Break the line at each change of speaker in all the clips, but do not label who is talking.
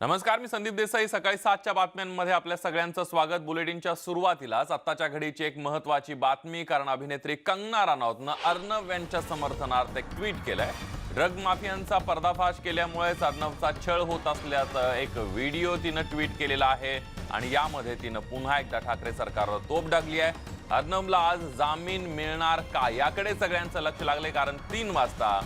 नमस्कार, मी संदीप देसाई. सकाळी 7च्या बातम्यांमध्ये आपल्या सगळ्यांचं स्वागत. बुलेटिनच्या सुरुवातीलाच आत्ताच्या घडीची एक महत्त्वाची बातमी, कारण अभिनेत्री कंगना रानौतनं अर्नब यांच्या समर्थनार्थ एक ट्विट केलंय. ड्रग माफियांचा पर्दाफाश केल्यामुळेच अर्नबचा छळ होत असल्याचा एक व्हिडिओ तिनं ट्विट केलेला आहे आणि यामध्ये तिनं पुन्हा एकदा ठाकरे सरकारवर तोफ डागली आहे. अर्नबला आज जामीन मिळणार का याकडे सगळ्यांचं लक्ष लागले, कारण 3 वाजता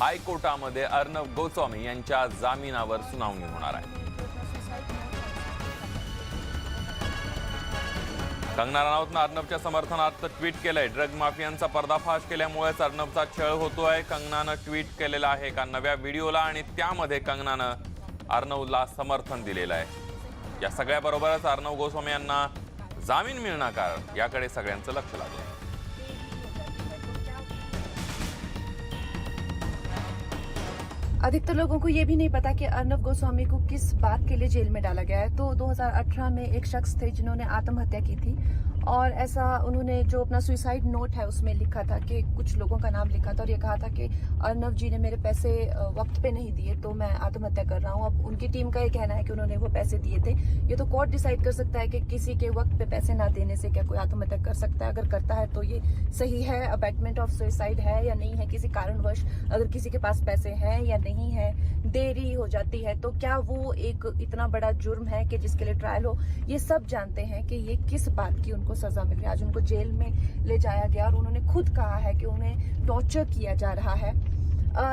हायकोर्टामध्ये अर्नब गोस्वामी यांच्या जामिनावर सुनावणी होणार आहे. कंगना रानौतनं अर्नबच्या समर्थनार्थ ट्विट केलंय. ड्रग माफियांचा पर्दाफाश केल्यामुळेच अर्नबचा छळ होतोय. कंगनानं ट्विट केलेलं आहे एका नव्या व्हिडिओला आणि त्यामध्ये कंगनानं अर्नबला समर्थन दिलेलं आहे. या सगळ्याबरोबरच अर्नब गोस्वामी यांना जामीन मिळणार का याकडे सगळ्यांचं लक्ष लागलंय.
अधिकतर लोगों को ये भी नहीं पता कि अर्नब गोस्वामी को किस बात के लिए जेल में डाला गया है। तो 2018 में एक शख्स थे जिन्होंने आत्महत्या की थी और ऐसा उन्होंने जो अपना सुसाइड नोट है उसमें लिखा था कि कुछ लोगों का नाम लिखा था और ये कहा था कि अर्नब जी ने मेरे पैसे वक्त पे नहीं दिए तो मैं आत्महत्या कर रहा हूँ। अब उनकी टीम का ये कहना है कि उन्होंने वो पैसे दिए थे। ये तो कोर्ट डिसाइड कर सकता है कि किसी के वक्त पे पैसे ना देने से क्या कोई आत्महत्या कर सकता है। अगर करता है तो ये सही है, अबैटमेंट ऑफ सुसाइड है या नहीं है, किसी कारणवश अगर किसी के पास पैसे हैं या नहीं है, देरी हो जाती है तो क्या वो एक इतना बड़ा जुर्म है कि जिसके लिए ट्रायल हो। ये सब जानते हैं कि ये किस बात की उनको सजा मिल रही है। आज उनको जेल में ले जाया गया और उन्होंने खुद कहा है कि उन्हें टॉर्चर किया जा रहा है।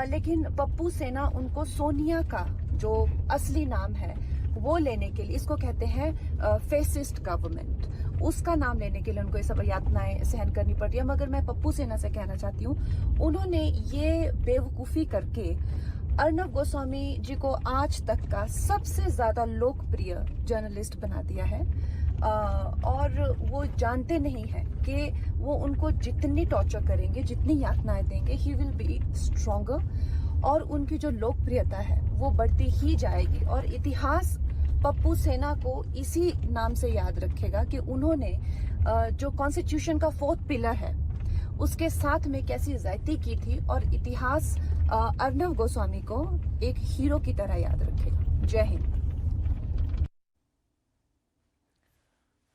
लेकिन पप्पू सेना उनको सोनिया का जो असली नाम है वो लेने के लिए, इसको कहते हैं फेसिस्ट गवर्नमेंट, उसका नाम लेने के लिए उनको ये सब यातनाएं सहन करनी पड़ रही है। मगर मैं पप्पू सेना से कहना चाहती हूँ, उन्होंने ये बेवकूफ़ी करके अर्नब गोस्वामी जी को आज तक का सबसे ज़्यादा लोकप्रिय जर्नलिस्ट बना दिया है। और वो जानते नहीं हैं कि वो उनको जितनी टॉर्चर करेंगे, जितनी यातनाएं देंगे, ही विल बी स्ट्रॉन्गर और उनकी जो लोकप्रियता है वो बढ़ती ही जाएगी। और इतिहास पप्पू सेना को इसी नाम से याद रखेगा कि उन्होंने जो कॉन्स्टिट्यूशन का 4th पिलर है उसके साथ में कैसी ज्यादती की थी, और इतिहास अर्नब गोस्वामी को एक हीरो की तरह याद रखेगा। जय हिंद।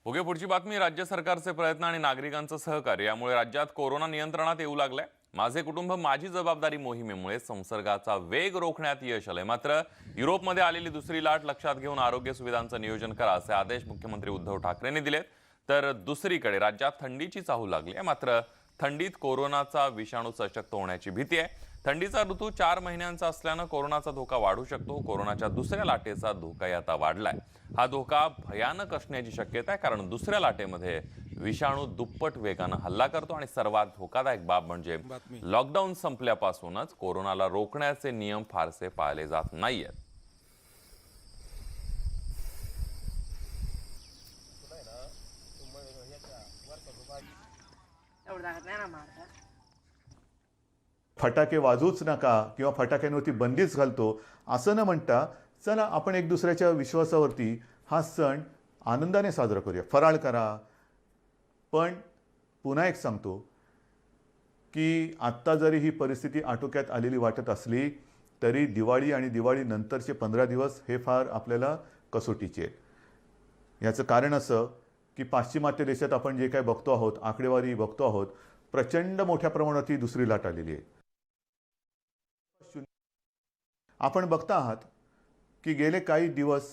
ओके, पुढची बातमी. राज्य सरकारचे प्रयत्न आणि नागरिकांचं सहकार्य यामुळे राज्यात कोरोना नियंत्रणात येऊ लागलाय. माझे कुटुंब माझी जबाबदारी मोहिमेमुळे संसर्गाचा वेग रोखण्यात यश आलंय. मात्र युरोपमध्ये आलेली दुसरी लाट लक्षात घेऊन आरोग्य सुविधांचं नियोजन करा असे आदेश मुख्यमंत्री उद्धव ठाकरेंनी दिलेत. तर दुसरीकडे राज्यात थंडीची चाहूल लागली आहे. मात्र थंडीत कोरोनाचा विषाणू सशक्त होण्याची भीती आहे. थंडीचा ऋतू 4 महिन्यांचा असल्यानं कोरोनाचा धोका वाढू शकतो. कोरोनाच्या दुसऱ्या लाटेचा धोकाही आता वाढलाय. हा धोका भयानक असण्याची शक्यता आहे, कारण दुसऱ्या लाटेमध्ये विषाणू दुप्पट वेगानं हल्ला करतो आणि सर्वात धोकादायक बाब म्हणजे लॉकडाऊन संपल्यापासूनच कोरोनाला रोखण्याचे नियम फारसे पाळले जात नाहीयेत.
फटाके वाजवूच नका किंवा फटाक्यांवरती बंदीच घालतो असं न म्हणता, चला आपण एक दुसऱ्याच्या विश्वासावरती हा सण आनंदाने साजरा करूया, फराळ करा. पण पुन्हा एक सांगतो की आत्ता जरी ही परिस्थिती आटोक्यात आलेली वाटत असली तरी दिवाळी आणि दिवाळी नंतरचे 15 दिवस हे फार आपल्याला कसोटीचे आहेत. याचं कारण असं की पाश्चिमात्य देशात आपण जे काय बघतो आहोत, आकडेवारी बघतो आहोत, प्रचंड मोठ्या प्रमाणात ही दुसरी लाट आलेली आहे. आपण बघता आहात की गेले काही दिवस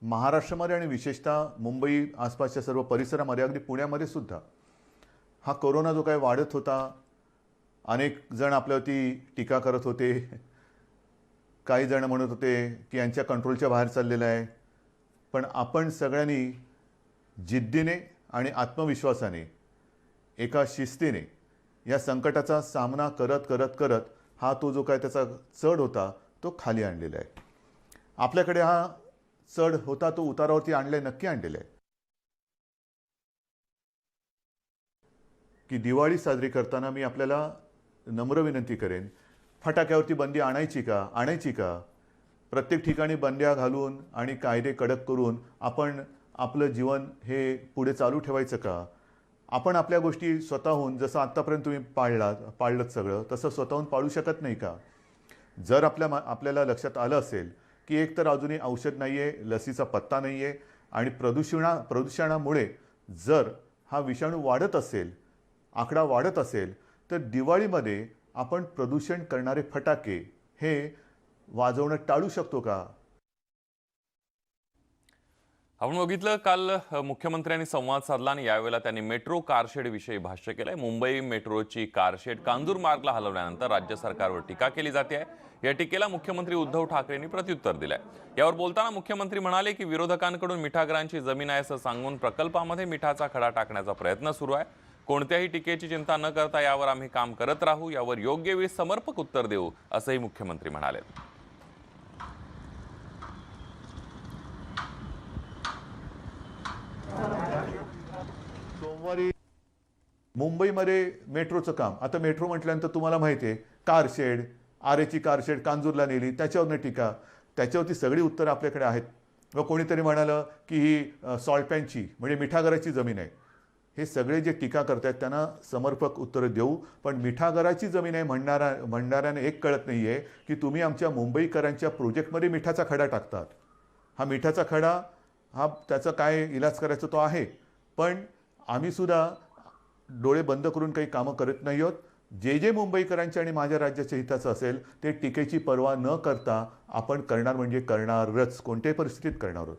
महाराष्ट्रामध्ये आणि विशेषतः मुंबई आसपासच्या सर्व परिसरामध्ये, अगदी पुण्यामध्ये सुद्धा हा कोरोना जो काही वाढत होता, अनेक जण आपल्यावरती टीका करत होते. काही जण म्हणत होते की यांच्या कंट्रोलच्या बाहेर चाललेलं आहे. पण आपण सगळ्यांनी जिद्दीने आणि आत्मविश्वासाने, एका शिस्तीने या संकटाचा सामना करत करत करत हा तो जो काय त्याचा चढ होता तो खाली आणलेला आहे. आपल्याकडे हा चढ होता तो उतारावरती आणलाय, नक्की आणलेला आहे. की दिवाळी साजरी करताना मी आपल्याला नम्र विनंती करेन, फटाक्यावरती बंदी आणायची का? प्रत्येक ठिकाणी बंद्या घालून आणि कायदे कडक करून आपण आपलं जीवन हे पुढे चालू ठेवायचं का? आपण आपल्या गोष्टी स्वतःहून, जसं आत्तापर्यंत तुम्ही पाळलं सगळं, तसं स्वतःहून पाळू शकत नाही का? जर आपल्याला लक्षात आलं असेल की एक तर अजूनही औषध नाही आहे, लसीचा पत्ता नाही आहे आणि प्रदूषणामुळे जर हा विषाणू वाढत असेल, आकडा वाढत असेल, तर दिवाळीमध्ये आपण प्रदूषण करणारे फटाके हे वाजवणं टाळू शकतो का?
आपण बघितलं काल मुख्यमंत्र्यांनी संवाद साधला आणि यावेळेला त्यांनी मेट्रो कारशेड विषयी भाष्य केलंय. मुंबई मेट्रोची कारशेड कांजूर मार्गला हलवल्यानंतर राज्य सरकारवर टीका केली जाते आहे. या टीकेला मुख्यमंत्री उद्धव ठाकरेंनी प्रत्युत्तर दिलंय. यावर बोलताना मुख्यमंत्री म्हणाले की विरोधकांकडून मिठागरांची जमीन आहे असं सांगून प्रकल्पामध्ये मिठाचा खडा टाकण्याचा प्रयत्न सुरू आहे. कोणत्याही टीकेची चिंता न करता यावर आम्ही काम करत राहू, यावर योग्य वेळी समर्पक उत्तर देऊ असंही मुख्यमंत्री म्हणाले.
सोमवारी मुंबईमध्ये मेट्रोचं काम, आता मेट्रो म्हटल्यानंतर तुम्हाला माहिती आहे कारशेड, आरेची कारशेड कांजूरला नेली, त्याच्यावरनं टीका, त्याच्यावरती सगळी उत्तरं आपल्याकडे आहेत. व कोणीतरी म्हणालं की ही सॉल्टपॅनची म्हणजे मिठागराची जमीन आहे. हे सगळे जे टीका करतात त्यांना समर्पक उत्तरं देऊ, पण मिठागराची जमीन आहे म्हणणाऱ्याने एक कळत नाही आहे की तुम्ही आमच्या मुंबईकरांच्या प्रोजेक्टमध्ये मिठाचा खडा टाकतात. हा मिठाचा खडा हा त्याचा काय इलाज करायचा तो आहे, पण आम्ही सुद्धा डोळे बंद करून काही कामं करत नाही आहोत. जे मुंबईकरांच्या आणि माझ्या राज्याच्या हिताचं असेल ते टीकेची पर्वा न करता आपण करणार म्हणजे करणारच, कोणत्याही परिस्थितीत करणार आहोत.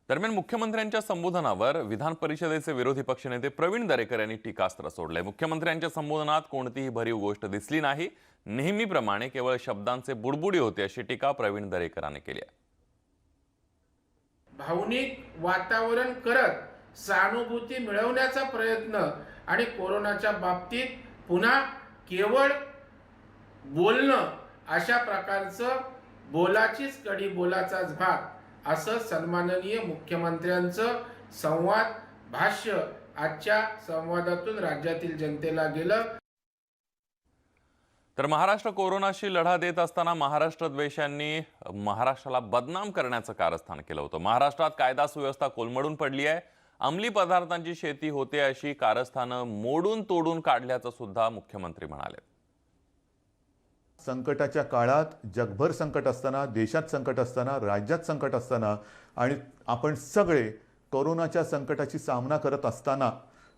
दरम्यान मुख्यमंत्र्यांच्या संबोधनावर विधान परिषदेचे विरोधी पक्षनेते प्रवीण दरेकर यांनी टीकास्त्र सोडले. मुख्यमंत्र्यांच्या संबोधनात कोणतीही भरीव गोष्ट दिसली नाही, नेहमीप्रमाणे केवळ शब्दांचे बुडबुडी होते अशी टीका प्रवीण दरेकरांनी केली आहे.
भावनिक वातावरण करत सहानुभूती मिळवण्याचा प्रयत्न आणि कोरोनाच्या बाबतीत पुन्हा केवळ बोलणं अशा प्रकारचं बोलाचीच कडी बोलाचाच भाग असं सन्माननीय मुख्यमंत्र्यांचं संवाद भाष्य आजच्या संवादातून राज्यातील जनतेला गेलं.
तर महाराष्ट्र कोरोनाशी लढा देत असताना महाराष्ट्र द्वेषांनी महाराष्ट्राला बदनाम करण्याचं कारस्थान केलं होतं. महाराष्ट्रात कायदा सुव्यवस्था कोलमडून पडली आहे, अंमली पदार्थांची शेती होते अशी कारस्थानं मोडून तोडून काढल्याचं सुद्धा मुख्यमंत्री म्हणाले.
संकटाच्या काळात जगभर संकट असताना, देशात संकट असताना, राज्यात संकट असताना आणि आपण सगळे कोरोनाच्या संकटाची सामना करत असताना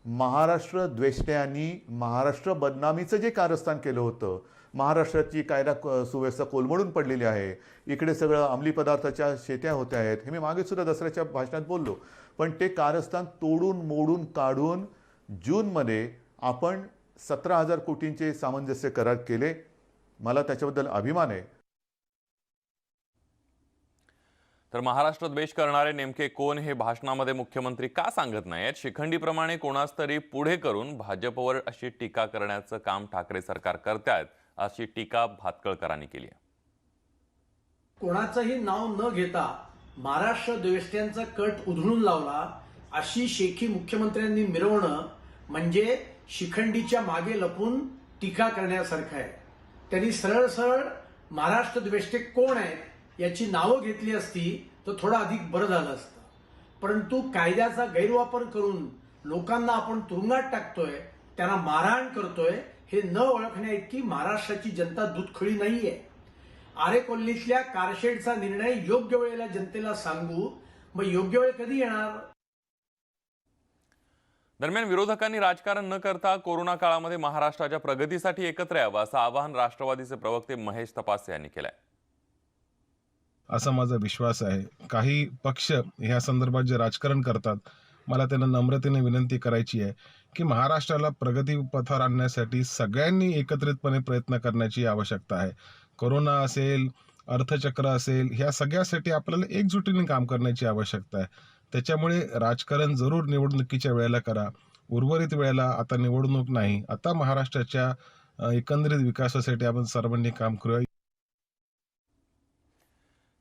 महाराष्ट्र द्वेष्ट्यांनी महाराष्ट्र बदनामीचं जे कारस्थान केलं होतं, महाराष्ट्राची कायदा सुव्यवस्था कोलमडून पडलेली आहे, इकडे सगळं अंमली पदार्थाच्या शेत्या होत्या आहेत, हे मी मागे सुद्धा दसऱ्याच्या भाषणात बोललो, पण ते कारस्थान तोडून मोडून काढून जूनमध्ये आपण 17,000 कोटींचे सामंजस्य करार केले. मला त्याच्याबद्दल अभिमान आहे.
तर महाराष्ट्र द्वेष करणारे नेमके कोण हे भाषणामध्ये मुख्यमंत्री का सांगत नाहीत? शिखंडीप्रमाणे कोणास तरी पुढे करून भाजपवर अशी टीका करण्याचं काम ठाकरे सरकार करतायत अशी टीका भातखळकरांनी केली आहे.
कोणाचंही नाव न घेता महाराष्ट्र द्वेष्ट्यांचा कट उधळून लावला अशी शेखी मुख्यमंत्र्यांनी मिरवणं म्हणजे शिखंडीच्या मागे लपून टीका करण्यासारखं आहे. त्यांनी सरळ सरळ महाराष्ट्र द्वेष्टे कोण आहेत याची नावं घेतली असती तर थोडं अधिक बरं झालं असतं. परंतु कायद्याचा गैरवापर करून लोकांना आपण तुरुंगात टाकतोय, त्यांना मारहाण करतोय, हे न ओळखण्या इतकी महाराष्ट्राची जनता दुधखळी नाहीये. आरे कोल्लीतल्या कारशेडचा निर्णय योग्य वेळेला जनतेला सांगू, मग योग्य वेळ कधी येणार?
दरम्यान विरोधकांनी राजकारण न करता कोरोना काळामध्ये महाराष्ट्राच्या प्रगतीसाठी एकत्र यावं असं आवाहन राष्ट्रवादीचे प्रवक्ते महेश तपासे यांनी केलंय.
असा माझा विश्वास आहे. काही पक्ष ह्या संदर्भात जे राजकारण करतात, मला त्यांना नम्रतेने विनंती करायची आहे की महाराष्ट्राला प्रगती पथावर आणण्यासाठी सगळ्यांनी एकत्रितपणे प्रयत्न करण्याची आवश्यकता आहे. कोरोना असेल, अर्थचक्र असेल, ह्या सगळ्यासाठी आपल्याला एकजुटीने काम करण्याची आवश्यकता आहे. त्याच्यामुळे राजकारण जरूर निवडणुकीच्या वेळेला करा, उर्वरित वेळेला आता निवडणूक नाही, आता महाराष्ट्राच्या एकंदरीत विकासासाठी आपण सर्वांनी काम करूया.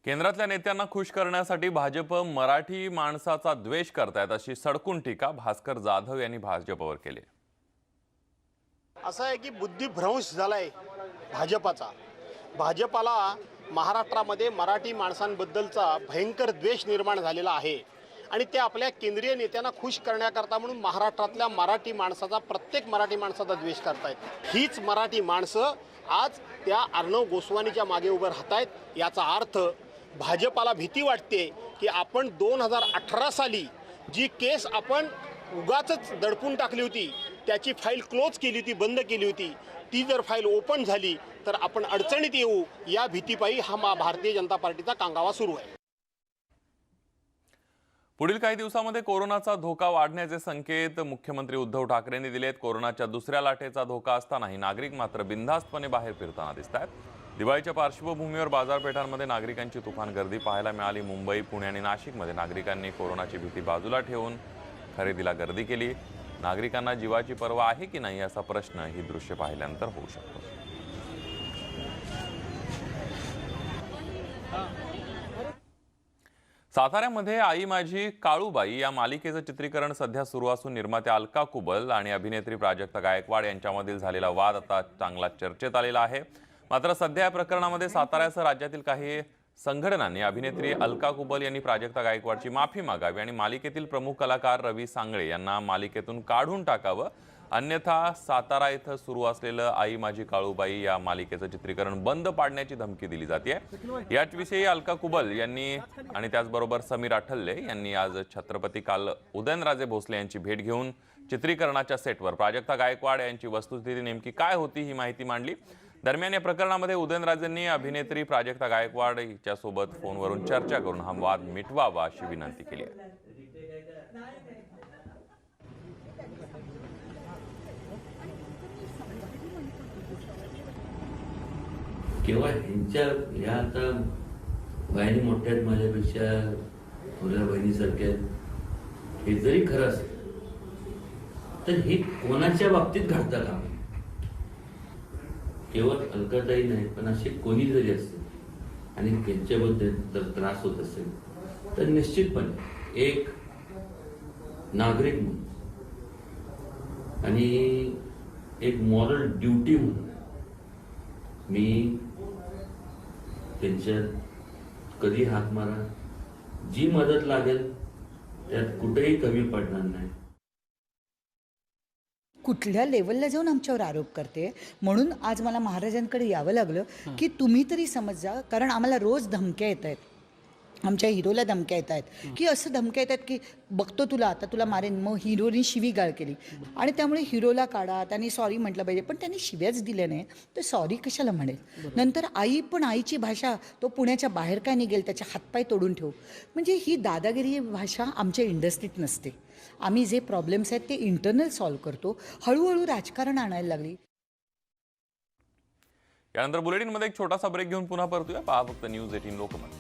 केंद्रातल्या नेत्यांना खुश करण्यासाठी भाजप मराठी माणसाचा द्वेष करतायत अशी सडकून टीका भास्कर जाधव यांनी भाजपवर केली.
असं आहे की बुद्धिभ्रंश झालाय भाजपाचा. भाजपाला महाराष्ट्रामध्ये मराठी माणसांबद्दलचा भयंकर द्वेष निर्माण झालेला आहे आणि ते आपल्या केंद्रीय नेत्यांना खुश करण्याकरता म्हणून महाराष्ट्रातल्या मराठी माणसाचा, प्रत्येक मराठी माणसाचा द्वेष करतायत। हीच मराठी माणसं आज त्या अर्णव गोस्वामीच्या मागे उभं राहतायत। याचा अर्थ भाजपाला भीती वाटते की आपण 2018 साली जी केस आपण उगाचच दडपून टाकली होती, त्याची फाईल क्लोज केली होती, बंद केली होती, ती जर फाईल ओपन झाली तर आपण अडचणीत येऊ, या भीतीपायी हा भारतीय जनता पार्टीचा कांगावा सुरू आहे।
पुढील काही दिवसांमध्ये कोरोनाचा धोका वाढण्याचे संकेत मुख्यमंत्री उद्धव ठाकरेंनी दिलेत। कोरोनाच्या दुसऱ्या लाटेचा धोका असतानाही नागरिक मात्र बिनधास्तपणे बाहेर फिरताना दिसतात। दिवाळीच्या पार्श्वभूमीवर बाजारपेठांमध्ये नागरिकांची तुफान गर्दी पाहायला मिळाली। मुंबई, पुणे आणि नाशिकमध्ये नागरिकांनी कोरोनाची भीती बाजूला ठेवून खरेदीला गर्दी केली। नागरिकांना जीवाची पर्वा आहे की नाही असा प्रश्न ही दृश्य पाहिल्यानंतर होऊ शकतो। साताऱ्यामध्ये आई माझी काळूबाई या मालिकेचं चित्रीकरण सध्या सुरू असून निर्मात्या अलका कुबल आणि अभिनेत्री प्राजक्ता गायकवाड यांच्यामधील झालेला वाद आता चांगला चर्चेत आलेला आहे। मात्र सध्या या प्रकरणामध्ये साताऱ्यासह राज्यातील काही संघटनांनी अभिनेत्री अलका कुबल यांनी प्राजक्ता गायकवाडची माफी मागावी आणि मालिकेतील प्रमुख कलाकार रवी सांगळे यांना मालिकेतून काढून टाकावं, अन्यथा सातारा इथं सुरू असलेलं आई माझी काळूबाई या मालिकेचं चित्रीकरण बंद पाडण्याची धमकी दिली जाते। याविषयी अलका कुबल यांनी आणि त्याचबरोबर समीर अठल्ले यांनी आज छत्रपती काल उदयनराजे भोसले यांची भेट घेऊन चित्रीकरणाच्या सेटवर प्राजक्ता गायकवाड यांची वस्तुस्थिती नेमकी काय होती ही माहिती मांडली। दरम्यान या प्रकरणामध्ये उदयनराजेंनी अभिनेत्री प्राजक्ता गायकवाड यांच्यासोबत फोनवरून चर्चा करून हा वाद मिटवावा अशी विनंती केली आहे।
केवळ ह्यांच्या ह्या आता बहिणी मोठ्या आहेत माझ्यापेक्षा, थोड्या बहिणीसारख्या, हे जरी खरं असेल तर हे कोणाच्या बाबतीत घडतं का? केवळ अलकाताई नाही पण असे कोणी जरी असेल आणि त्यांच्याबद्दल जर त्रास होत असेल तर निश्चितपणे एक नागरिक म्हणून आणि एक मॉरल ड्युटी म्हणून मी त्यांच्यात कधी हात मारा, जी मदत लागेल त्यात कुठेही कमी पडणार नाही।
कुठल्या लेवलला जाऊन आमच्यावर आरोप करते, म्हणून आज मला महाराजांकडे यावं लागलं की तुम्ही तरी समज जा, कारण आम्हाला रोज धमक्या येत आहेत, आमच्या हिरोला धमक्या येत आहेत की असं धमक्या येतात की बघतो तुला, आता तुला मारेन। मग हिरोनी शिवीगाळ केली आणि त्यामुळे हिरोला काढा, त्यांनी सॉरी म्हटलं पाहिजे, पण त्यांनी शिव्याच दिल्या नाही तर सॉरी कशाला म्हणेल। नंतर आई, पण आईची भाषा, तो पुण्याच्या बाहेर काय निघेल त्याचे हातपाय तोडून ठेवू, म्हणजे ही दादागिरी भाषा आमच्या इंडस्ट्रीत नसते। आम्ही जे प्रॉब्लेम्स आहेत ते इंटरनल सॉल्व्ह करतो, हळूहळू राजकारण आणायला लागली।
यानंतर बुलेटिनमध्ये एक छोटासा ब्रेक घेऊन पुन्हा परतूया। पहा फक्त न्यूज 18 लोकमत।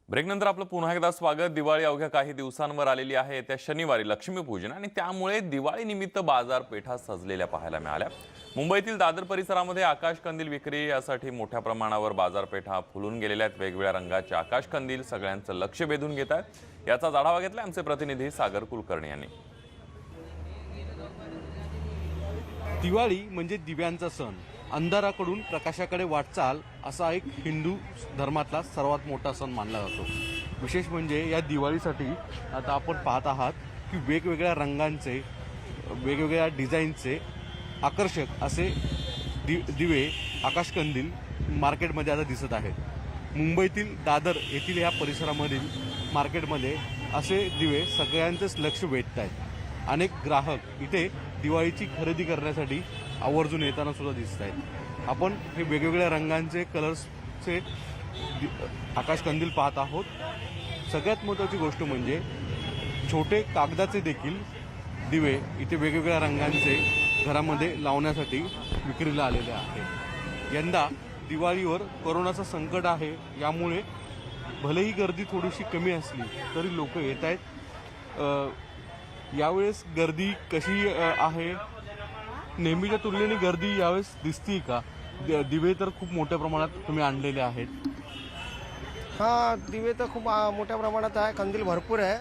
ब्रेकनंतर आपलं पुन्हा एकदा स्वागत। दिवाळी अवघ्या काही दिवसांवर आलेली आहे। येत्या शनिवारी लक्ष्मीपूजन आणि त्यामुळे दिवाळी निमित्त बाजारपेठा सजलेल्या पाहायला मिळाल्या। मुंबईतील दादर परिसरामध्ये आकाश कंदील विक्री यासाठी मोठ्या प्रमाणावर बाजारपेठा फुलून गेलेल्या आहेत। वेगवेगळ्या रंगाचे आकाश कंदील सगळ्यांचं लक्ष वेधून घेत आहेत। याचा आढावा घेतला आमचे प्रतिनिधी सागर कुलकर्णी यांनी।
दिवाळी म्हणजे दिव्यांचा सण, अंधाराकडून प्रकाशाकडे वाटचाल असा एक हिंदू धर्मातला सर्वात मोठा सण मानला जातो। विशेष म्हणजे या दिवाळीसाठी आता आपण पाहत आहात की वेगवेगळ्या रंगांचे, वेगवेगळ्या डिझाईनचे आकर्षक असे दिवे, आकाशकंदील मार्केटमध्ये आता दिसत आहेत। मुंबईतील दादर येथील या परिसरामधील मार्केटमध्ये असे दिवे सगळ्यांचंच लक्ष वेधत आहेत। अनेक ग्राहक इथे दिवाळीची खरेदी करण्यासाठी आवर्जून येताना सुद्धा दिसत आहेत। आपण हे वेगवेगळ्या रंगांचे, कलर्सचे आकाशकंदील पाहत आहोत। सगळ्यात महत्त्वाची गोष्ट म्हणजे छोटे कागदाचे देखील दिवे इथे वेगवेगळ्या रंगांचे घरामध्ये लावण्यासाठी विक्रीला आलेले आहेत। यंदा दिवाळीवर कोरोनाचं संकट आहे, यामुळे भलेही गर्दी थोडीशी कमी असली तरी लोक येत आहेत। यावेळेस गर्दी कशी आहे? नेहमीच्या तुलनेने गर्दी यावेळेस दिसते का? दिवे तर खूप मोठ्या प्रमाणात तुम्ही आणलेले आहेत।
हां, दिवे तर खूप मोठ्या प्रमाणात आहे, कंदील भरपूर आहे,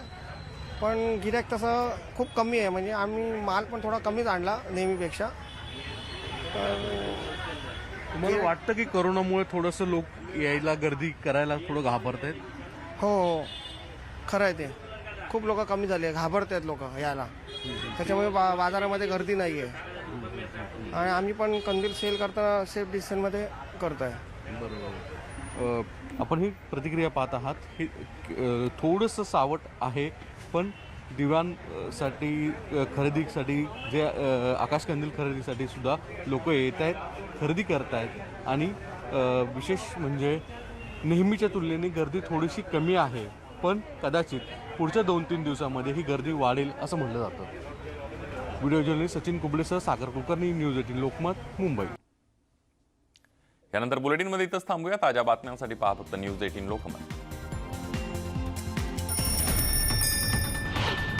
पण गिऱ्हाईक तसं खूप कमी आहे। म्हणजे आम्ही माल पण थोडा कमीच आणला नेहमीपेक्षा। तर
तुम्हाला वाटतं की कोरोनामुळे थोडंसं लोक यायला गर्दी करायला थोडं घाबरत आहेत?
हो खरं आहे ते. खूप लोक कमी झाले, घाबरत आहेत लोक यायला. त्याच्यामुळे बाजारामध्ये गर्दी नाही आहे. आणि आम्ही पण कंदील सेल करताना सेफ डिस्टन्समध्ये करतो आहे.
बरोबर. आपण ही प्रतिक्रिया पाहत आहात. हे थोडंसं सावट आहे, पण दिव्यांसाठी खरेदीसाठी जे आकाशकंदील खरेदीसाठी सुद्धा लोक येत आहेत, खरेदी करत आहेत. आणि विशेष म्हणजे नेहमीच्या तुलनेने गर्दी थोडीशी कमी आहे, पण कदाचित पुढच्या 2-3 दिवसामध्ये ही गर्दी वाढेल असं म्हटलं जातं. व्हिडिओ जर्नलिस्ट सचिन कुबलेसह सागर कुलकर्णी, न्यूज 18 लोकमत, मुंबई.
यानंतर बुलेटिनमध्ये इथंच थांबूया. ताज्या बातम्यांसाठी पाहत फक्त न्यूज 18 लोकमत.